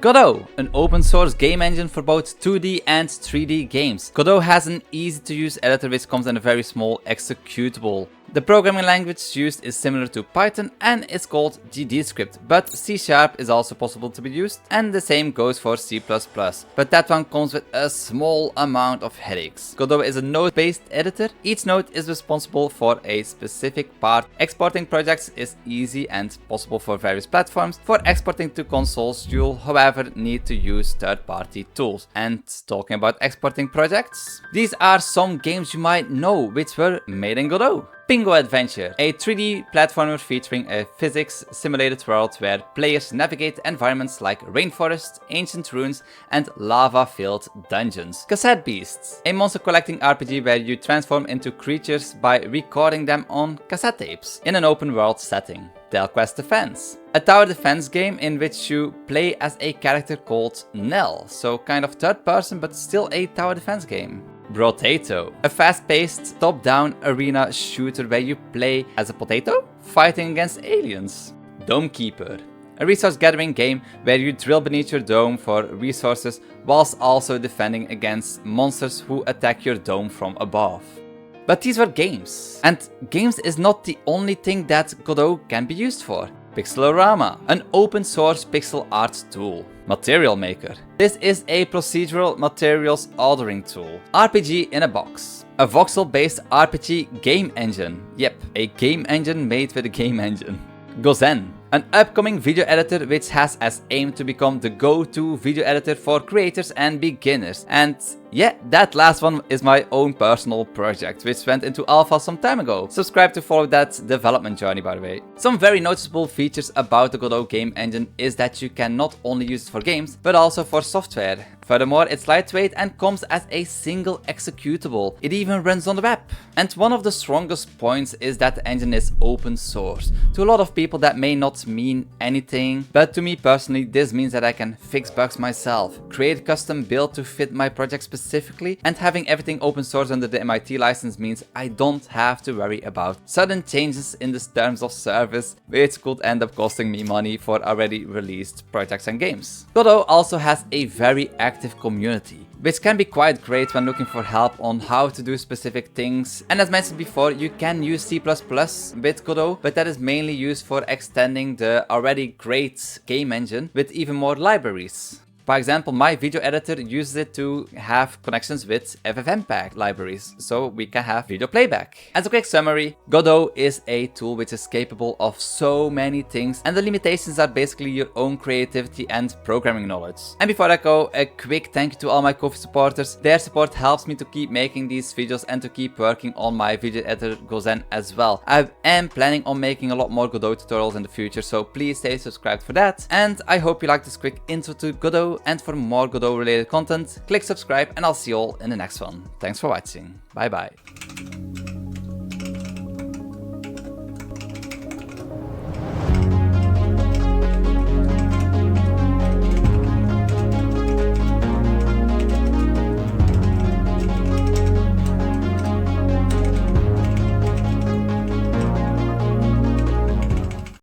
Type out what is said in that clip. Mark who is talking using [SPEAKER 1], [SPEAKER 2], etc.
[SPEAKER 1] Godot, an open source game engine for both 2D and 3D games. Godot has an easy to use editor which comes in a very small executable. The programming language used is similar to Python and is called GDScript, but C# is also possible to be used, and the same goes for C++, but that one comes with a small amount of headaches. Godot is a node-based editor. Each node is responsible for a specific part. Exporting projects is easy and possible for various platforms. For exporting to consoles, you'll however need to use third-party tools. And talking about exporting projects, these are some games you might know which were made in Godot. Pingo Adventure, a 3D platformer featuring a physics simulated world where players navigate environments like rainforests, ancient ruins, and lava-filled dungeons. Cassette Beasts, a monster collecting RPG where you transform into creatures by recording them on cassette tapes in an open world setting. Delquest Defense, a tower defense game in which you play as a character called Nell, so kind of third person but still a tower defense game. Brotato, a fast-paced top-down arena shooter where you play as a potato fighting against aliens. Domekeeper, a resource gathering game where you drill beneath your dome for resources whilst also defending against monsters who attack your dome from above. But these were games, and games is not the only thing that Godot can be used for. Pixelorama, an open source pixel art tool. Material Maker. This is a procedural materials ordering tool. RPG in a box. A voxel based RPG game engine. Yep, a game engine made with a game engine. Gozen, an upcoming video editor which has as aim to become the go-to video editor for creators and beginners. And yeah, that last one is my own personal project, which went into alpha some time ago. Subscribe to follow that development journey, by the way. Some very noticeable features about the Godot game engine is that you can not only use it for games, but also for software. Furthermore, it's lightweight and comes as a single executable. It even runs on the web. And one of the strongest points is that the engine is open source. To a lot of people that may not mean anything, but to me personally this means that I can fix bugs myself, create custom build to fit my project specifically, and having everything open source under the MIT license means I don't have to worry about sudden changes in the terms of service, which could end up costing me money for already released projects and games. Godot also has a very active community, which can be quite great when looking for help on how to do specific things. And as mentioned before, you can use C++ with Godot, but that is mainly used for extending the already great game engine with even more libraries. For example, my video editor uses it to have connections with FFmpeg libraries, so we can have video playback. As a quick summary, Godot is a tool which is capable of so many things, and the limitations are basically your own creativity and programming knowledge. And before I go, a quick thank you to all my Ko-fi supporters. Their support helps me to keep making these videos and to keep working on my video editor Gozen as well. I am planning on making a lot more Godot tutorials in the future, so please stay subscribed for that. And I hope you liked this quick intro to Godot. And for more Godot related content, click subscribe and I'll see you all in the next one. Thanks for watching. Bye bye.